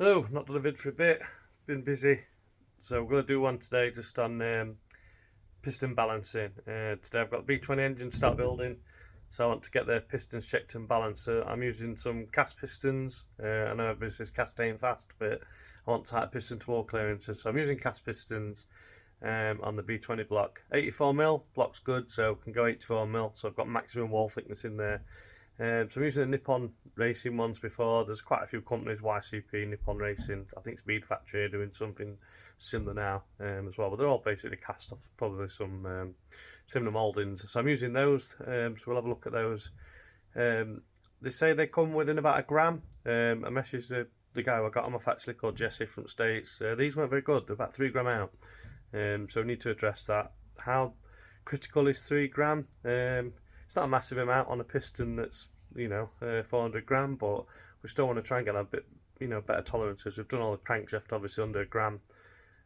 Hello, not done a vid for a bit, been busy, so we're going to do one today just on piston balancing. Today I've got the B20 engine start building, so I want to get the pistons checked and balanced. So I'm using some cast pistons. I know everybody says cast ain't fast, but I want tight piston to wall clearances, so I'm using cast pistons on the B20 block. 84mm, block's good, so can go 84mm, so I've got maximum wall thickness in there. So I'm using the Nippon Racing ones before. There's quite a few companies, YCP, Nippon Racing, I think it's Speed Factory doing something similar now as well, but they're all basically cast off probably some similar mouldings. So I'm using those, so we'll have a look at those. They say they come within about a gram. I messaged the guy I got them off actually, called Jesse from States. These weren't very good, they're about 3 gram out. So we need to address that. How critical is 3 gram? It's not a massive amount on a piston that's 400 gram, but we still want to try and get a bit better tolerances. We've done all the crankshaft obviously under a gram.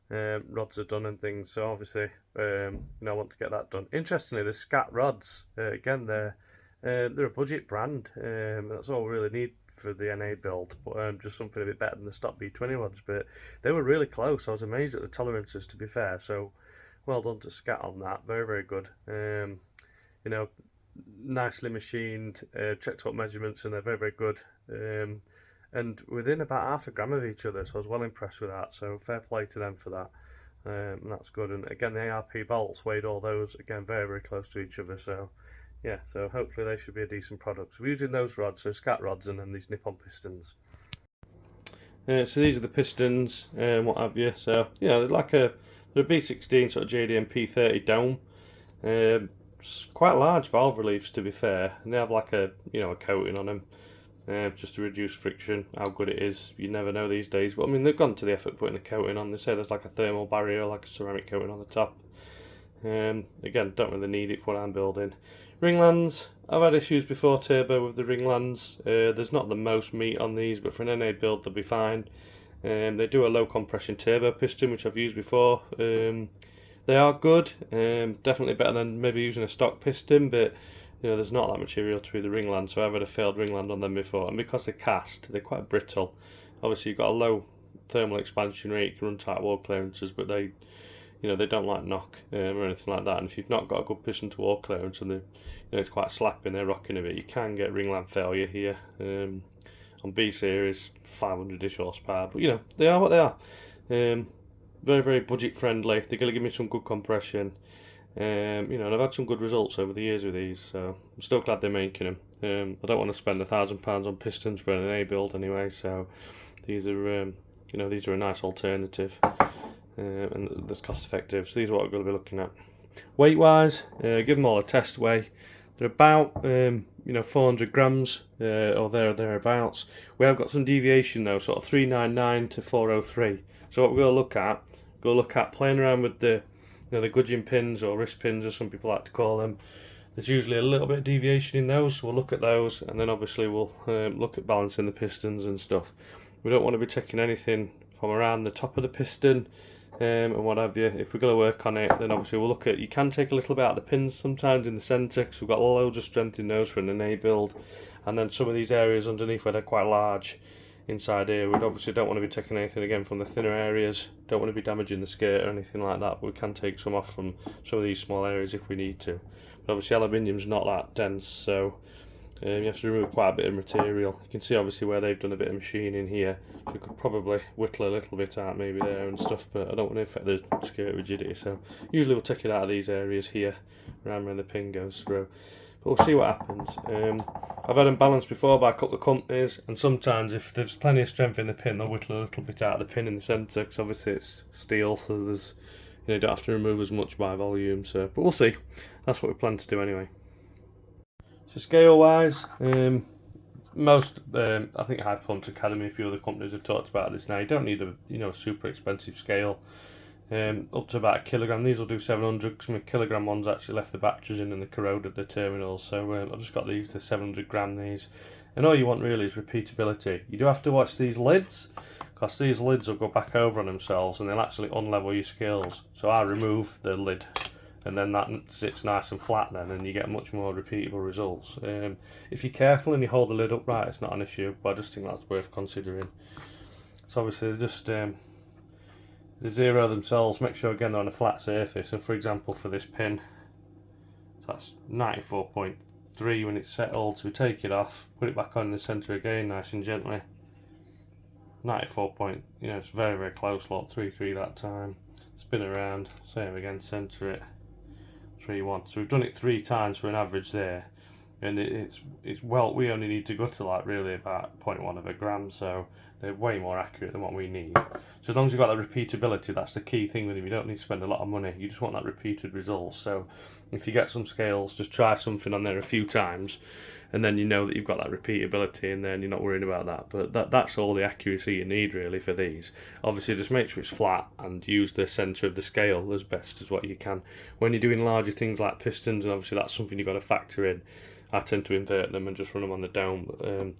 Rods are done and things, so obviously I want to get that done. Interestingly, the Scat rods again, they're a budget brand. That's all we really need for the NA build, but just something a bit better than the stock B20 rods. But they were really close. I was amazed at the tolerances, to be fair. So well done to Scat on that. Very, very good. Nicely machined, checked up measurements, and they're very, very good. And within about half a gram of each other, so I was well impressed with that. So fair play to them for that. And that's good. And again, the ARP bolts weighed all those again very, very close to each other. So yeah, so hopefully they should be a decent product. So we're using those rods, so Scat rods, and then these Nippon pistons. So these are the pistons and what have you. So they're they're a B16 sort of JDM P30 dome. It's quite large valve reliefs, to be fair, and they have like a coating on them just to reduce friction. How good it is, you never know these days, but I mean they've gone to the effort putting a coating on. They say there's like a thermal barrier, like a ceramic coating on the top. Again, don't really need it for what I'm building. Ringlands, I've had issues before turbo with the ringlands. There's not the most meat on these, but for an NA build they'll be fine. They do a low compression turbo piston, which I've used before. They are good, definitely better than maybe using a stock piston, but there's not that material to the ringland, so I've had a failed ringland on them before, and because they're cast, they're quite brittle. Obviously you've got a low thermal expansion rate, you can run tight wall clearances, but they don't like knock or anything like that. And if you've not got a good piston to wall clearance and it's quite slapping, they're rocking a bit, you can get ringland failure here. On B series, 500-ish horsepower, but they are what they are. Very, very budget friendly. They're going to give me some good compression. And I've had some good results over the years with these, so I'm still glad they're making them. I don't want to spend £1,000 on pistons for an A build anyway, so these are these are a nice alternative, and that's cost effective. So these are what we're going to be looking at. Weight wise, give them all a test weigh. They're about 400 grams or thereabouts. We have got some deviation though, sort of 399 to 403. So what we're going to look at playing around with the the gudgeon pins or wrist pins, as some people like to call them. There's usually a little bit of deviation in those, so we'll look at those, and then obviously we'll look at balancing the pistons and stuff. We don't want to be taking anything from around the top of the piston and what have you. If we're going to work on it, then obviously we'll look at, you can take a little bit out of the pins sometimes in the centre, because we've got loads of strength in those for an NA build, and then some of these areas underneath where they're quite large inside here, we obviously don't want to be taking anything again from the thinner areas, don't want to be damaging the skirt or anything like that, but we can take some off from some of these small areas if we need to. But obviously aluminium's not that dense, so you have to remove quite a bit of material. You can see obviously where they've done a bit of machining here, so you could probably whittle a little bit out maybe there and stuff, but I don't want to affect the skirt rigidity, so usually we'll take it out of these areas here, around where the pin goes through. But we'll see what happens. I've had them balanced before by a couple of companies, and sometimes if there's plenty of strength in the pin, they'll whittle a little bit out of the pin in the centre, because obviously it's steel, so there's you don't have to remove as much by volume. So, but we'll see. That's what we plan to do anyway. So scale wise, most I think High Performance Academy, a few other companies have talked about this now. You don't need a super expensive scale. Up to about a kilogram. These will do 700 because my kilogram ones actually left the batteries in and they corroded the terminals. So I've just got these to 700 gram these. And all you want really is repeatability. You do have to watch these lids, because these lids will go back over on themselves and they'll actually unlevel your scales. So I remove the lid and then that sits nice and flat then, and you get much more repeatable results. If you're careful and you hold the lid upright, it's not an issue, but I just think that's worth considering. So obviously they zero themselves, make sure again they're on a flat surface, and for example for this pin, so that's 94.3 when it's settled, so we take it off, put it back on in the centre again nice and gently. 94 point, it's very, very close, lot 3-3 that time. Spin around, same again, centre it, 3-1. So we've done it 3 times for an average there, and it's well, we only need to go to like really about 0.1 of a gram, so they're way more accurate than what we need. So as long as you've got that repeatability, that's the key thing with them. You don't need to spend a lot of money, you just want that repeated result. So if you get some scales, just try something on there a few times, and then you know that you've got that repeatability, and then you're not worrying about that. But that's all the accuracy you need really for these. Obviously just make sure it's flat and use the centre of the scale as best as what you can. When you're doing larger things like pistons, and obviously that's something you've got to factor in, I tend to invert them and just run them on the dome.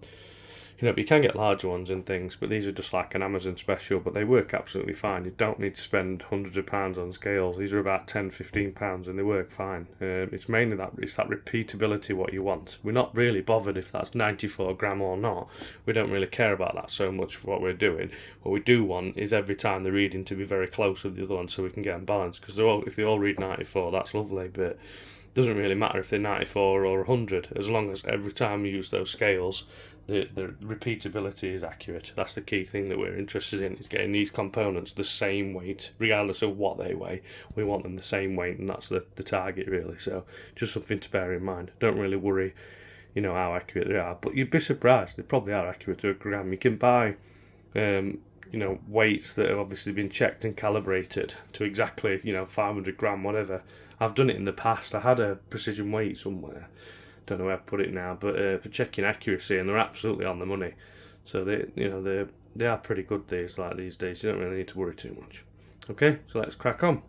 But you can get larger ones and things, but these are just like an Amazon special, but they work absolutely fine. You don't need to spend hundreds of pounds on scales. These are about £10-15 and they work fine. It's mainly that repeatability what you want. We're not really bothered if that's 94 gram or not. We don't really care about that so much for what we're doing. What we do want is every time the reading to be very close with the other one so we can get them balanced, because if they all read 94, that's lovely, but it doesn't really matter if they're 94 or 100, as long as every time we use those scales the repeatability is accurate. That's the key thing that we're interested in, is getting these components the same weight regardless of what they weigh. We want them the same weight, and that's the target really. So just something to bear in mind. Don't really worry how accurate they are, but you'd be surprised, they probably are accurate to a gram. You can buy weights that have obviously been checked and calibrated to exactly 500 gram whatever. I've done it in the past. I had a precision weight somewhere, don't know where I've put it now, but for checking accuracy, and they're absolutely on the money. So they are pretty good these days. You don't really need to worry too much. Okay, so let's crack on.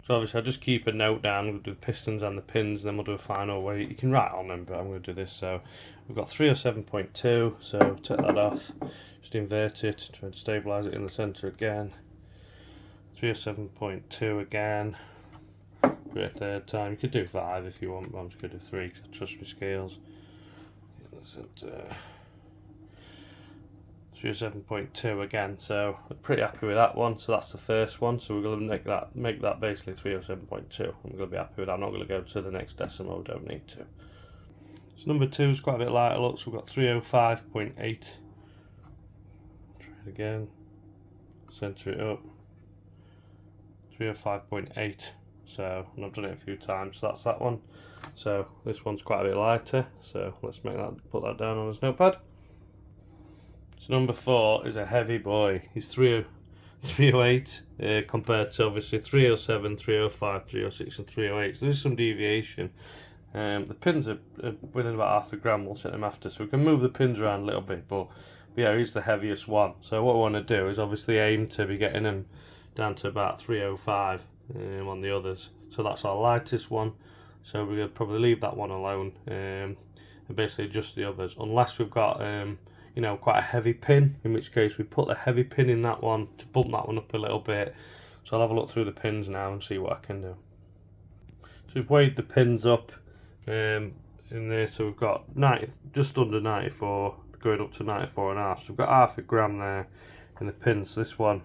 So obviously I'll just keep a note down. We'll do the pistons and the pins, then we'll do a final weight. You can write on them, but I'm going to do this. So we've got 307.2, so take that off, just invert it, try and stabilise it in the centre again. 307.2 again. For a third time. You could do 5 if you want, but I'm just going to do 3 because I trust my scales. 307.2 again, so I'm pretty happy with that one. So that's the first one, so we're going to make that basically 307.2. I'm going to be happy with that. I'm not going to go to the next decimal, we don't need to. So number 2 is quite a bit lighter, look, so we've got 305.8. Try it again, centre it up, 305.8. So, and I've done it a few times, so that's that one. So this one's quite a bit lighter, so let's put that down on his notepad. So number 4 is a heavy boy. He's 308 compared to obviously 307, 305, 306 and 308. So there's some deviation. The pins are within about half a gram. We'll set them after, so we can move the pins around a little bit, but yeah, he's the heaviest one. So what we want to do is obviously aim to be getting him down to about 305 on the others. So that's our lightest one, so we're going to probably leave that one alone and basically adjust the others, unless we've got quite a heavy pin, in which case we put the heavy pin in that one to bump that one up a little bit. So I'll have a look through the pins now and see what I can do. So we've weighed the pins up in there, so we've got just under 94 going up to 94.5, so we've got half a gram there in the pins. This one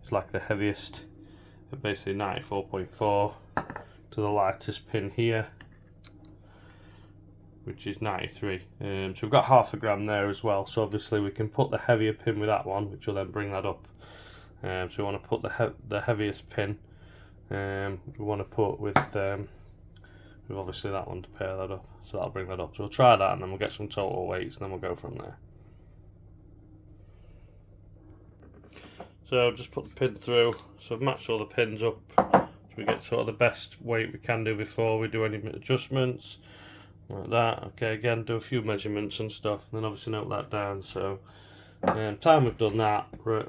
is like the heaviest, basically 94.4 to the lightest pin here, which is 93. So we've got half a gram there as well, so obviously we can put the heavier pin with that one, which will then bring that up. So we want to put the heaviest pin we want to put with obviously that one to pair that up, so that'll bring that up. So we'll try that and then we'll get some total weights and then we'll go from there. So just put the pin through, so I've matched all the pins up so we get sort of the best weight we can do before we do any adjustments, like that. Okay, again do a few measurements and stuff, and then obviously note that down. So time we've done that, we're at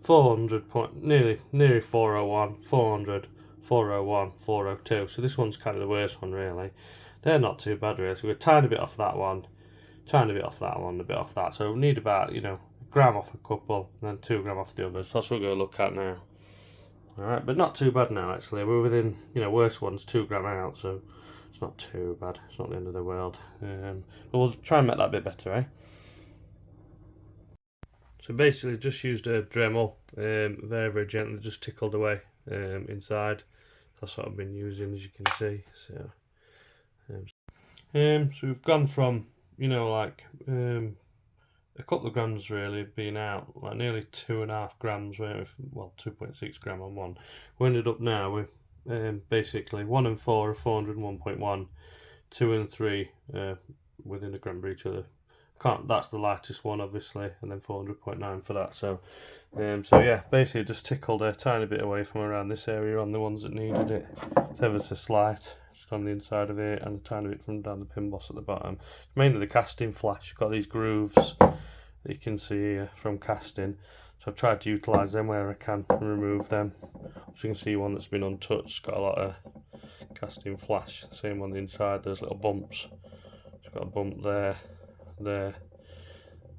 400 nearly 401, 400, 401, 402. So this one's kind of the worst one really. They're not too bad really, so we're a tiny bit off that one, tiny bit off that one, a bit off that. So we need about gram off a couple and then 2 gram off the others. So that's what we're going to look at now. Alright, but not too bad now actually. We're within, worse ones 2 gram out, so it's not too bad. It's not the end of the world. But we'll try and make that a bit better, eh? So basically just used a Dremel, very, very gently, just tickled away inside. That's what I've been using, as you can see. So we've gone from, like a couple of grams really being out, like nearly 2.5 grams, well 2.6 gram on one. We ended up now with basically 1 and 4 are 401.1, 2 and 3 within a gram of each other. That's the lightest one obviously, and then 400.9 for that. So yeah, basically just tickled a tiny bit away from around this area on the ones that needed it. It's ever so slight, just on the inside of it, and a tiny bit from down the pin boss at the bottom. Mainly the casting flash. You've got these grooves that you can see here from casting. So I've tried to utilise them where I can and remove them. So you can see one that's been untouched, it's got a lot of casting flash. Same on the inside, there's little bumps. It's got a bump there.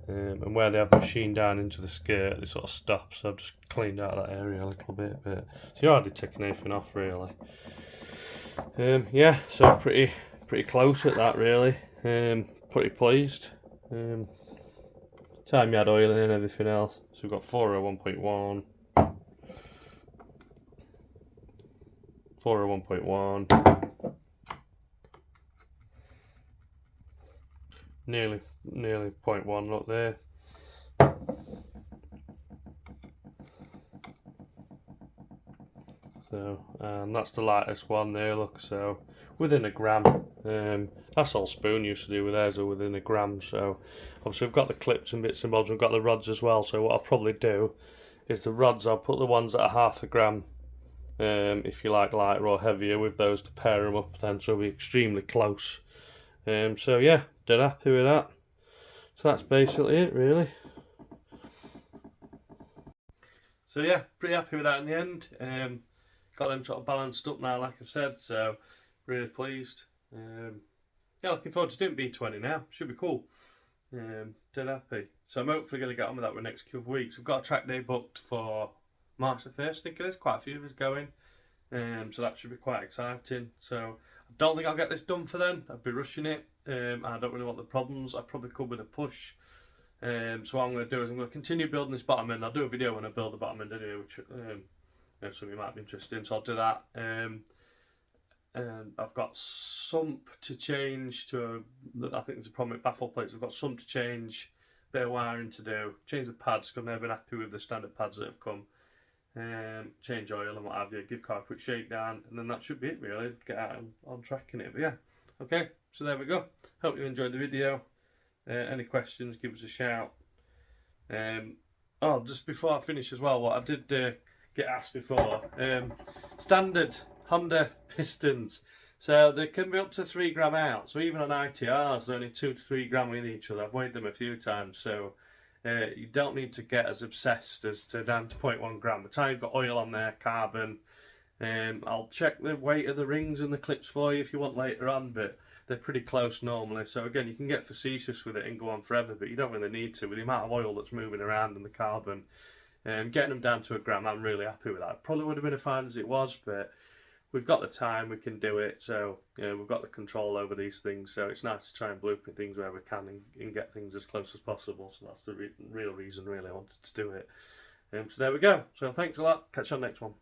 And where they have machined down into the skirt, they sort of stop, so I've just cleaned out that area a little bit, but so you're hardly taking anything off really. Yeah, so pretty close at that really. Pretty pleased. Time you had oil in and everything else. So we've got 401.1, 401.1. Nearly 0.1 up there. So that's the lightest one there, look, so within a gram. That's all Spoon used to do with theirs, or within a gram. So obviously we've got the clips and bits and bobs, we've got the rods as well. So what I'll probably do is the rods, I'll put the ones that are 0.5 gram, if you like lighter or heavier, with those to pair them up, then so it'll be extremely close. So yeah, dead happy with that. So that's basically it really. So yeah, pretty happy with that in the end. Got them sort of balanced up now, like I've said, so really pleased. Yeah, looking forward to doing B20 now. Should be cool. Dead happy. So I'm hopefully going to get on with that for the next couple of weeks. We've got a track day booked for March the 1st, I think it is. Quite a few of us going. So that should be quite exciting. So I don't think I'll get this done for then. I'd be rushing it. I don't really want the problems. I probably could with a push. So what I'm going to do is I'm going to continue building this bottom end. I'll do a video when I build the bottom end anyway, which some of you might be interested in. So I'll do that. And I've got sump to change to, I think there's a problem with baffle plates. I've got sump to change, bit of wiring to do, change the pads because I've never been happy with the standard pads that have come. Change oil and what have you, give car a quick shakedown, and then that should be it really. Get out on track in it. But yeah, okay, so there we go. Hope you enjoyed the video. Any questions, give us a shout. Oh, just before I finish as well, what I did get asked before, standard Honda pistons, so they can be up to 3 gram out. So even on ITRs, they're only 2 to 3 gram with each other. I've weighed them a few times, so you don't need to get as obsessed as to down to 0.1 gram. By the time you've got oil on there, carbon, I'll check the weight of the rings and the clips for you if you want later on, but they're pretty close normally. So again, you can get facetious with it and go on forever, but you don't really need to with the amount of oil that's moving around and the carbon. Getting them down to 1 gram, I'm really happy with that. Probably would have been as fine as it was, but we've got the time, we can do it. So we've got the control over these things, so it's nice to try and blueprint things where we can and get things as close as possible. So that's the real reason really I wanted to do it. So there we go. So thanks a lot, catch you on the next one.